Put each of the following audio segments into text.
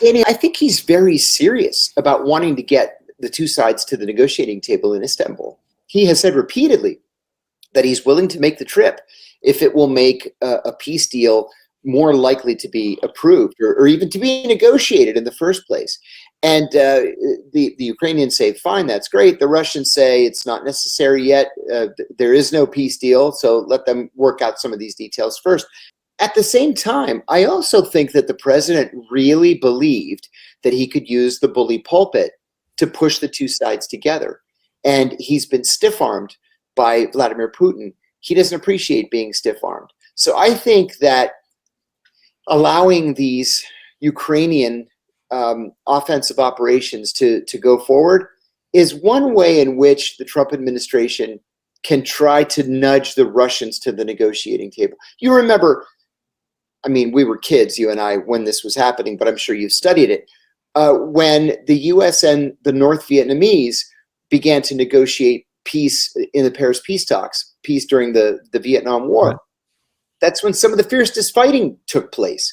Danny, I think he's very serious about wanting to get the two sides to the negotiating table in Istanbul. He has said repeatedly that he's willing to make the trip if it will make a peace deal more likely to be approved or even to be negotiated in the first place. And the Ukrainians say, fine, that's great. The Russians say it's not necessary yet. There is no peace deal, so let them work out some of these details first. At the same time, I also think that the president really believed that he could use the bully pulpit to push the two sides together. And he's been stiff-armed by Vladimir Putin. He doesn't appreciate being stiff-armed. So I think that allowing these Ukrainian offensive operations to go forward is one way in which the Trump administration can try to nudge the Russians to the negotiating table. You remember, I mean, we were kids, you and I, when this was happening, but I'm sure you've studied it. When the U.S. and the North Vietnamese began to negotiate peace in the Paris peace talks, peace during the Vietnam War, right. That's when some of the fiercest fighting took place.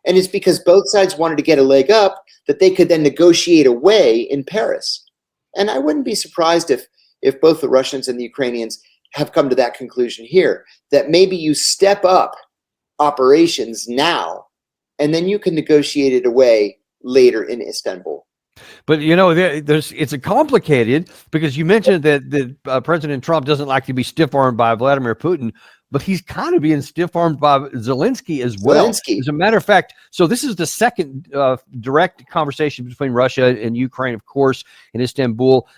And it's because both sides wanted to get a leg up that they could then negotiate away in Paris. And I wouldn't be surprised if both the Russians and the Ukrainians have come to that conclusion here, that maybe you step up operations now, and then you can negotiate it away later in Istanbul. But, you know, it's a complicated, because you mentioned that President Trump doesn't like to be stiff-armed by Vladimir Putin, but he's kind of being stiff-armed by Zelensky as well. As a matter of fact, so this is the second direct conversation between Russia and Ukraine, of course, in Istanbul.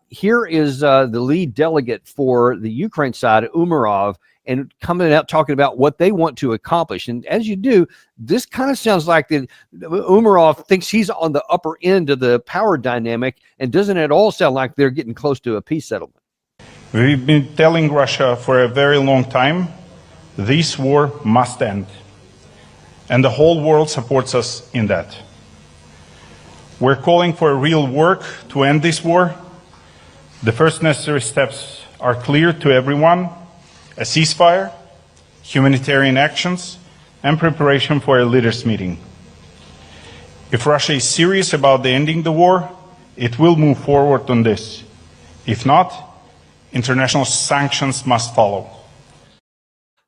Here is the lead delegate for the Ukraine side, Umarov, and coming out talking about what they want to accomplish. And as you do, this kind of sounds like that Umarov thinks he's on the upper end of the power dynamic and doesn't at all sound like they're getting close to a peace settlement. We've been telling Russia for a very long time, this war must end. And the whole world supports us in that. We're calling for real work to end this war. The first necessary steps are clear to everyone: a ceasefire, humanitarian actions, and preparation for a leaders' meeting. If Russia is serious about ending the war, it will move forward on this. If not, international sanctions must follow.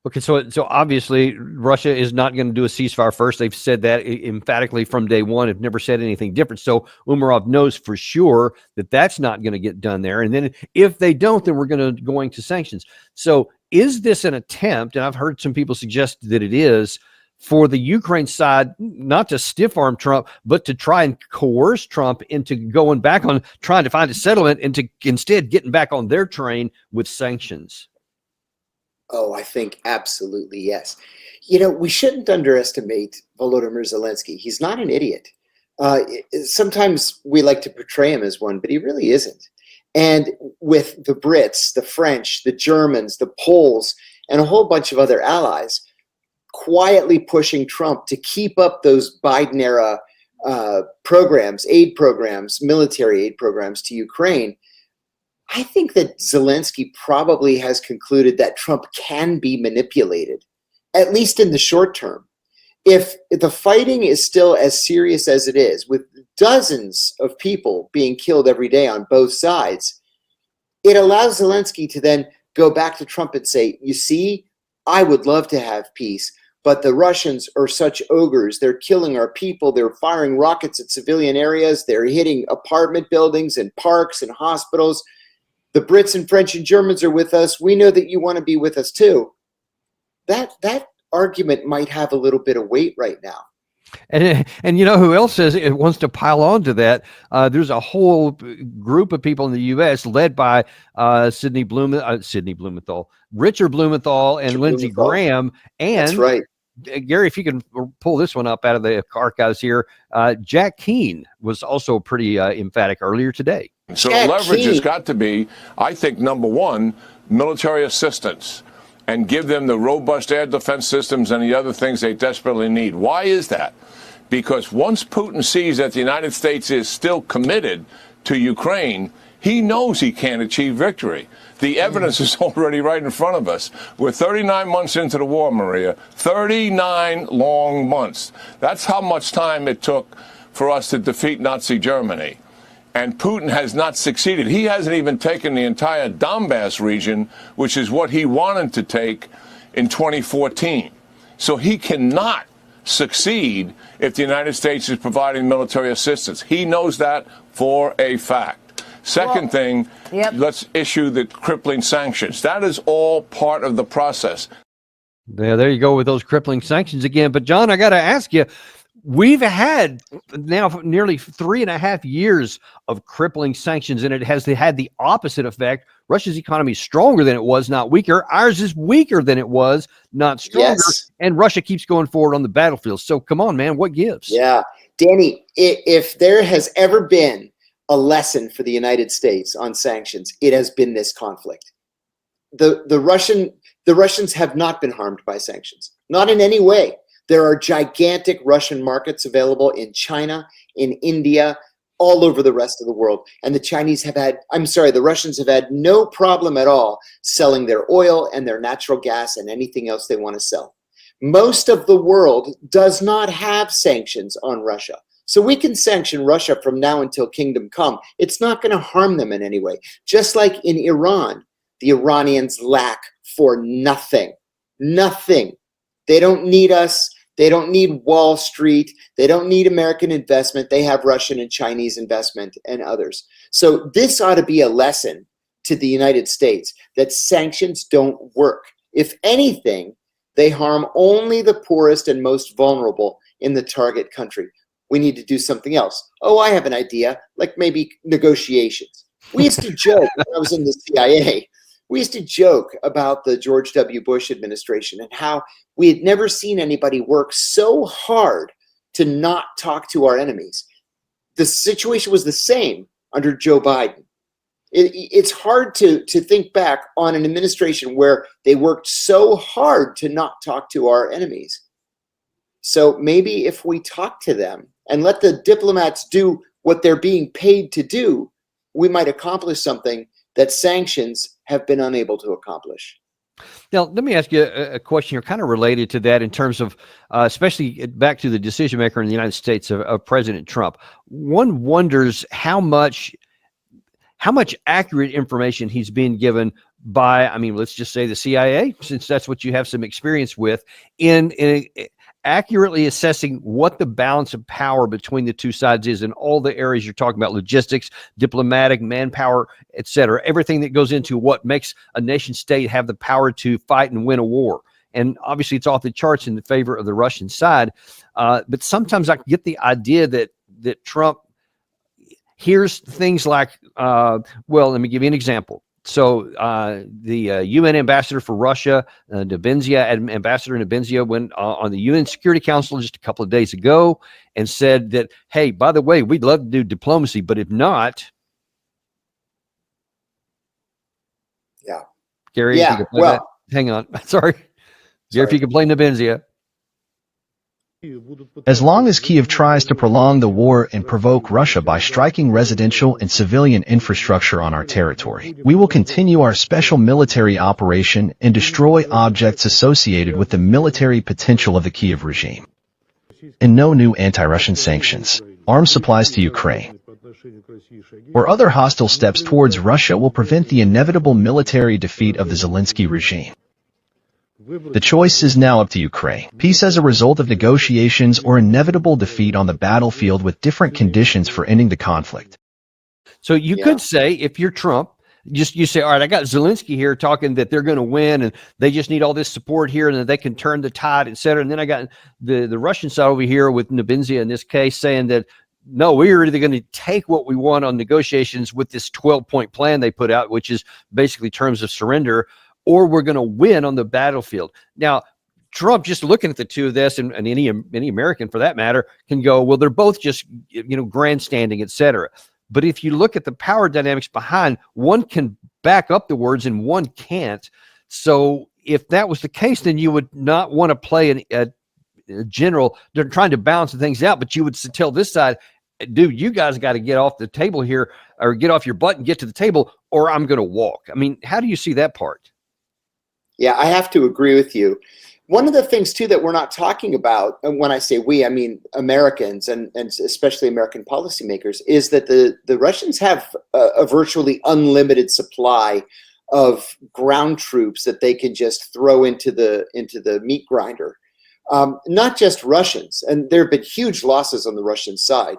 Okay, so obviously Russia is not going to do a ceasefire first. They've said that emphatically from day one. Have never said anything different. So Umarov knows for sure that that's not going to get done there. And then if they don't, then we're going to sanctions. So is this an attempt, and I've heard some people suggest that it is, for the Ukraine side not to stiff-arm Trump, but to try and coerce Trump into going back on trying to find a settlement and to instead getting back on their train with sanctions? Oh, I think absolutely yes. You know, we shouldn't underestimate Volodymyr Zelensky. He's not an idiot. Sometimes we like to portray him as one, but he really isn't. And with the Brits, the French, the Germans, the Poles, and a whole bunch of other allies quietly pushing Trump to keep up those Biden-era programs, aid programs, military aid programs to Ukraine, I think that Zelensky probably has concluded that Trump can be manipulated, at least in the short term. If the fighting is still as serious as it is, with dozens of people being killed every day on both sides, it allows Zelensky to then go back to Trump and say, you see, I would love to have peace, but the Russians are such ogres. They're killing our people. They're firing rockets at civilian areas. They're hitting apartment buildings and parks and hospitals. The Brits and French and Germans are with us. We know that you want to be with us too. That argument might have a little bit of weight right now. And you know who else says it wants to pile on to that? There's a whole group of people in the U.S. led by Richard Blumenthal, and Lindsey Graham. And that's right. Gary, if you can pull this one up out of the archives here, Jack Keane was also pretty emphatic earlier today. So the leverage has got to be, I think, number one, military assistance, and give them the robust air defense systems and the other things they desperately need. Why is that? Because once Putin sees that the United States is still committed to Ukraine, He knows he can't achieve victory. The evidence is already right in front of us. We're 39 months into the war, Maria. 39 long months. That's how much time it took for us to defeat Nazi Germany. And Putin has not succeeded. He hasn't even taken the entire Donbass region, which is what he wanted to take in 2014. So he cannot succeed if the United States is providing military assistance. He knows that for a fact. Second thing, let's issue the crippling sanctions. That is all part of the process. Yeah, there you go with those crippling sanctions again. But John, I got to ask you, we've had now nearly 3.5 years of crippling sanctions, and it has had the opposite effect. Russia's economy is stronger than it was, not weaker. Ours is weaker than it was, not stronger. Yes. And Russia keeps going forward on the battlefield. So come on, man, what gives? Yeah, Danny, if there has ever been a lesson for the United States on sanctions, it has been this conflict. The Russians have not been harmed by sanctions, not in any way. There are gigantic Russian markets available in China, in India, all over the rest of the world. And the Russians have had no problem at all selling their oil and their natural gas and anything else they want to sell. Most of the world does not have sanctions on Russia. So we can sanction Russia from now until kingdom come. It's not going to harm them in any way. Just like in Iran, the Iranians lack for nothing. Nothing. They don't need us. They don't need Wall Street. They don't need American investment. They have Russian and Chinese investment and others. So this ought to be a lesson to the United States that sanctions don't work. If anything, they harm only the poorest and most vulnerable in the target country. We need to do something else. Oh, I have an idea, like maybe negotiations. We used to joke when I was in the CIA. We used to joke about the George W. Bush administration and how we had never seen anybody work so hard to not talk to our enemies. The situation was the same under Joe Biden. It's hard to think back on an administration where they worked so hard to not talk to our enemies. So maybe if we talk to them and let the diplomats do what they're being paid to do, we might accomplish something that sanctions have been unable to accomplish. Now, let me ask you a question here kind of related to that in terms of, especially back to the decision maker in the United States of President Trump. One wonders how much accurate information he's being given by, I mean, let's just say the CIA, since that's what you have some experience with, in accurately assessing what the balance of power between the two sides is in all the areas you're talking about: logistics, diplomatic, manpower, etc. Everything that goes into what makes a nation state have the power to fight and win a war. And obviously it's off the charts in the favor of the Russian side. But sometimes I get the idea that Trump hears things like, well, let me give you an example. So the UN ambassador for Russia, Ambassador Nebenzia, went on the UN Security Council just a couple of days ago and said that, hey, by the way, we'd love to do diplomacy, but if not, Gary, if you could play that. Hang on, sorry, Gary, if you could play Nebenzia. As long as Kyiv tries to prolong the war and provoke Russia by striking residential and civilian infrastructure on our territory, we will continue our special military operation and destroy objects associated with the military potential of the Kyiv regime. And no new anti-Russian sanctions, arms supplies to Ukraine, or other hostile steps towards Russia will prevent the inevitable military defeat of the Zelensky regime. The choice is now up to Ukraine. Peace as a result of negotiations or inevitable defeat on the battlefield with different conditions for ending the conflict. So you could say, if you're Trump, you say, all right, I got Zelensky here talking that they're going to win and they just need all this support here and that they can turn the tide, et cetera. And then I got the Russian side over here with Nebenzia in this case saying that, no, we're either going to take what we want on negotiations with this 12-point plan they put out, which is basically terms of surrender, or we're going to win on the battlefield. Now, Trump, just looking at the two of this, and any American for that matter, can go, well, they're both just, grandstanding, et cetera. But if you look at the power dynamics behind, one can back up the words and one can't. So if that was the case, then you would not want to play a general. They're trying to balance things out, but you would tell this side, dude, you guys got to get off the table here, or get off your butt and get to the table, or I'm going to walk. I mean, how do you see that part? Yeah, I have to agree with you. One of the things, too, that we're not talking about, and when I say we, I mean Americans and especially American policymakers, is that the Russians have a virtually unlimited supply of ground troops that they can just throw into the meat grinder. Not just Russians, and there have been huge losses on the Russian side,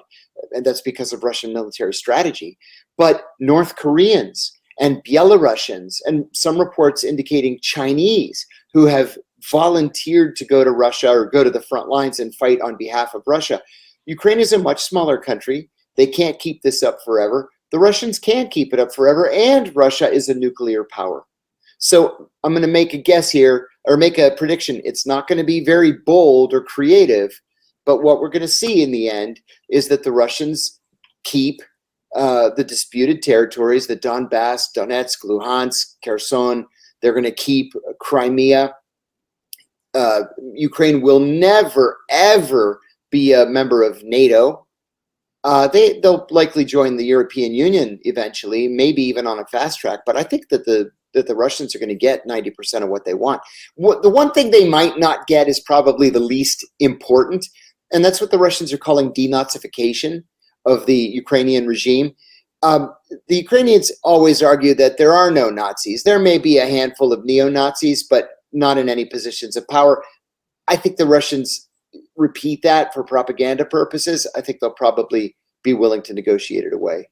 and that's because of Russian military strategy, but North Koreans and Belarusians, and some reports indicating Chinese who have volunteered to go to Russia or go to the front lines and fight on behalf of Russia. Ukraine is a much smaller country. They can't keep this up forever. The Russians can't keep it up forever, and Russia is a nuclear power. So I'm going to make a guess here, or make a prediction. It's not going to be very bold or creative, but what we're going to see in the end is that the Russians keep the disputed territories, the Donbass, Donetsk, Luhansk, Kherson. They're going to keep Crimea. Ukraine will never, ever be a member of NATO. They'll likely join the European Union eventually, maybe even on a fast track. But I think that the Russians are going to get 90% of what they want. The one thing they might not get is probably the least important, and that's what the Russians are calling denazification of the Ukrainian regime. The Ukrainians always argue that there are no Nazis. There may be a handful of neo-Nazis, but not in any positions of power. I think the Russians repeat that for propaganda purposes. I think they'll probably be willing to negotiate it away.